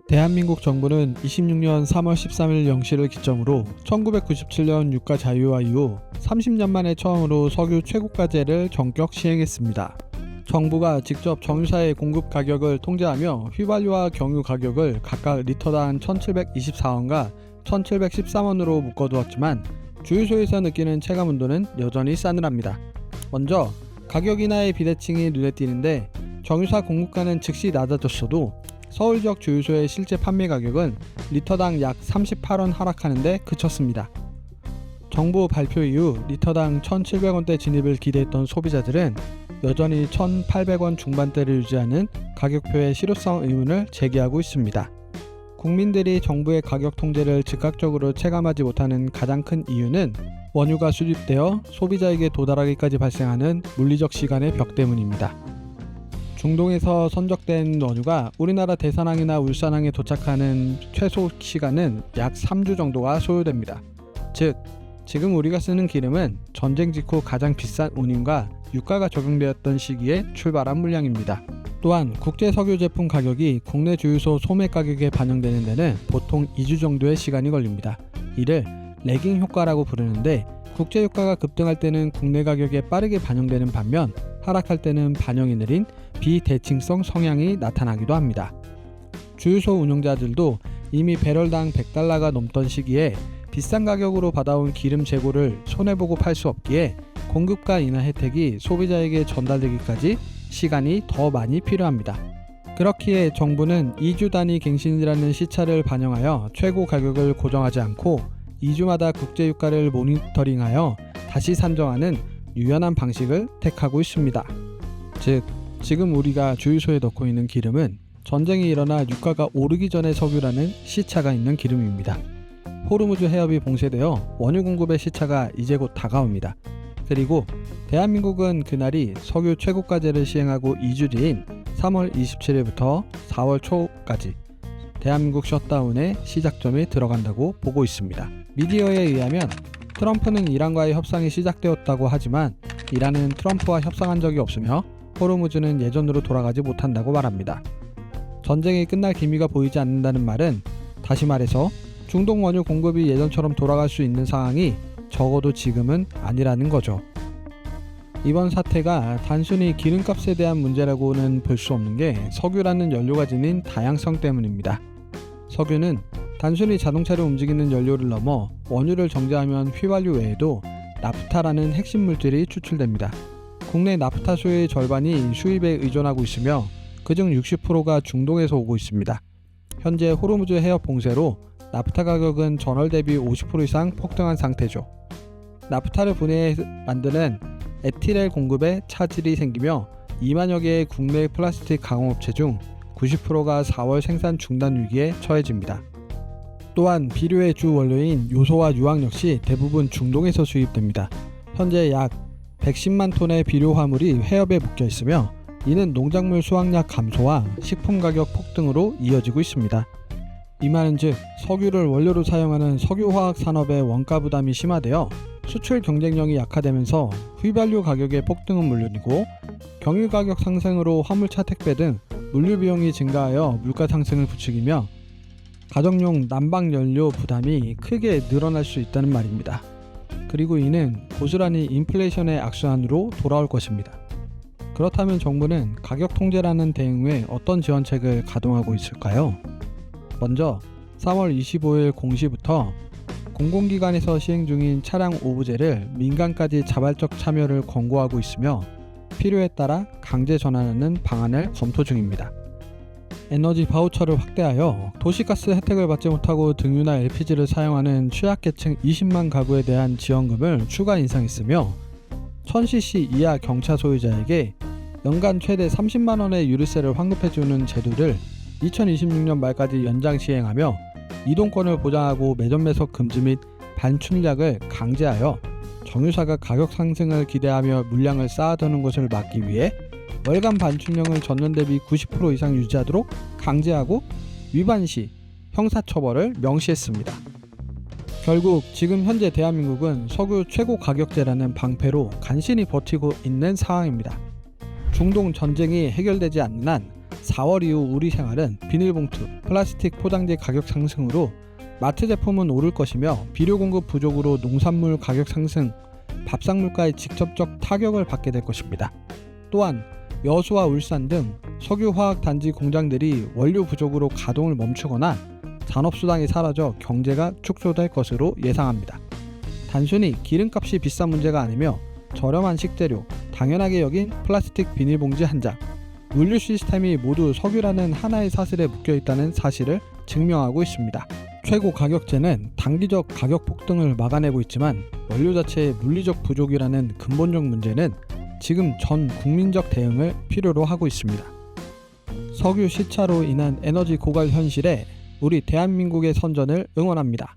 대한민국 정부는 26년 3월 13일 0시를 기점으로 1997년 유가 자유화 이후 30년 만에 처음으로 석유 최고가제를 전격 시행했습니다. 정부가 직접 정유사의 공급 가격을 통제하며 휘발유와 경유 가격을 각각 리터당 1,724원과 1,713원으로 묶어두었지만 주유소에서 느끼는 체감 온도는 여전히 싸늘합니다. 먼저 가격 인하의 비대칭이 눈에 띄는데 정유사 공급가는 즉시 낮아졌어도 서울 지역 주유소의 실제 판매 가격은 리터당 약 38원 하락하는 데 그쳤습니다. 정부 발표 이후 리터당 1,700원대 진입을 기대했던 소비자들은 여전히 1,800원 중반대를 유지하는 가격표의 실효성 의문을 제기하고 있습니다. 국민들이 정부의 가격 통제를 즉각적으로 체감하지 못하는 가장 큰 이유는 원유가 수입되어 소비자에게 도달하기까지 발생하는 물리적 시간의 벽 때문입니다. 중동에서 선적된 원유가 우리나라 대산항이나 울산항에 도착하는 최소 시간은 약 3주 정도가 소요됩니다. 즉, 지금 우리가 쓰는 기름은 전쟁 직후 가장 비싼 운임과 유가가 적용되었던 시기에 출발한 물량입니다. 또한 국제 석유 제품 가격이 국내 주유소 소매 가격에 반영되는 데는 보통 2주 정도의 시간이 걸립니다. 이를 레깅 효과라고 부르는데 국제 유가가 급등할 때는 국내 가격에 빠르게 반영되는 반면 하락할 때는 반영이 느린 비대칭성 성향이 나타나기도 합니다. 주유소 운영자들도 이미 배럴당 100달러가 넘던 시기에 비싼 가격으로 받아온 기름 재고를 손해보고 팔 수 없기에 공급가 인하 혜택이 소비자에게 전달되기까지 시간이 더 많이 필요합니다. 그렇기에 정부는 2주 단위 갱신이라는 시차를 반영하여 최고 가격을 고정하지 않고 2주마다 국제유가를 모니터링하여 다시 산정하는 유연한 방식을 택하고 있습니다. 즉, 지금 우리가 주유소에 넣고 있는 기름은 전쟁이 일어나 유가가 오르기 전의 석유라는 시차가 있는 기름입니다. 호르무즈 해협이 봉쇄되어 원유 공급의 시차가 이제 곧 다가옵니다. 그리고 대한민국은 그날이 석유 최고가제를 시행하고 2주 뒤인 3월 27일부터 4월 초까지 대한민국 셧다운의 시작점에 들어간다고 보고 있습니다. 미디어에 의하면 트럼프는 이란과의 협상이 시작되었다고 하지만 이란은 트럼프와 협상한 적이 없으며 호르무즈는 예전으로 돌아가지 못한다고 말합니다. 전쟁이 끝날 기미가 보이지 않는다는 말은 다시 말해서 중동 원유 공급이 예전처럼 돌아갈 수 있는 상황이 적어도 지금은 아니라는 거죠. 이번 사태가 단순히 기름값에 대한 문제라고는 볼 수 없는 게 석유라는 연료가 지닌 다양성 때문입니다. 석유는 단순히 자동차를 움직이는 연료를 넘어 원유를 정제하면 휘발유 외에도 나프타라는 핵심 물질이 추출됩니다. 국내 나프타 수요의 절반이 수입에 의존하고 있으며 그중 60%가 중동에서 오고 있습니다. 현재 호르무즈 해협 봉쇄로 나프타 가격은 전월 대비 50% 이상 폭등한 상태죠. 나프타를 분해해 만드는 에틸 공급에 차질이 생기며 2만여 개의 국내 플라스틱 가공업체 중 90%가 4월 생산 중단 위기에 처해집니다. 또한 비료의 주 원료인 요소와 유황 역시 대부분 중동에서 수입됩니다. 현재 약 110만 톤의 비료 화물이 해협에 묶여 있으며 이는 농작물 수확량 감소와 식품 가격 폭등으로 이어지고 있습니다. 이 말은즉 석유를 원료로 사용하는 석유화학 산업의 원가 부담이 심화되어 수출 경쟁력이 약화되면서 휘발유 가격의 폭등은 물론이고 경유 가격 상승으로 화물차 택배 등 물류 비용이 증가하여 물가 상승을 부추기며 가정용 난방 연료 부담이 크게 늘어날 수 있다는 말입니다. 그리고 이는 고스란히 인플레이션의 악순환으로 돌아올 것입니다. 그렇다면 정부는 가격 통제라는 대응 외 어떤 지원책을 가동하고 있을까요? 먼저 3월 25일 0시부터 공공기관에서 시행 중인 차량 오부제를 민간까지 자발적 참여를 권고하고 있으며 필요에 따라 강제 전환하는 방안을 검토 중입니다. 에너지 바우처를 확대하여 도시가스 혜택을 받지 못하고 등유나 LPG를 사용하는 취약계층 20만 가구에 대한 지원금을 추가 인상했으며 1000cc 이하 경차 소유자에게 연간 최대 30만원의 유류세를 환급해주는 제도를 2026년 말까지 연장 시행하며 이동권을 보장하고 매점 매석 금지 및 반출약을 강제하여 정유사가 가격 상승을 기대하며 물량을 쌓아두는 것을 막기 위해 월간 반출량을 전년 대비 90% 이상 유지하도록 강제하고 위반 시 형사처벌을 명시했습니다. 결국 지금 현재 대한민국은 석유 최고 가격제라는 방패로 간신히 버티고 있는 상황입니다. 중동 전쟁이 해결되지 않는 한 4월 이후 우리 생활은 비닐봉투, 플라스틱 포장재 가격 상승으로 마트 제품은 오를 것이며 비료 공급 부족으로 농산물 가격 상승, 밥상 물가에 직접적 타격을 받게 될 것입니다. 또한 여수와 울산 등 석유화학단지 공장들이 원료 부족으로 가동을 멈추거나 산업수당이 사라져 경제가 축소될 것으로 예상합니다. 단순히 기름값이 비싼 문제가 아니며 저렴한 식재료, 당연하게 여긴 플라스틱 비닐봉지 한 장, 물류 시스템이 모두 석유라는 하나의 사슬에 묶여있다는 사실을 증명하고 있습니다. 최고 가격제는 단기적 가격 폭등을 막아내고 있지만 원료 자체의 물리적 부족이라는 근본적 문제는 지금 전 국민적 대응을 필요로 하고 있습니다. 석유 시차로 인한 에너지 고갈 현실에 우리 대한민국의 선전을 응원합니다.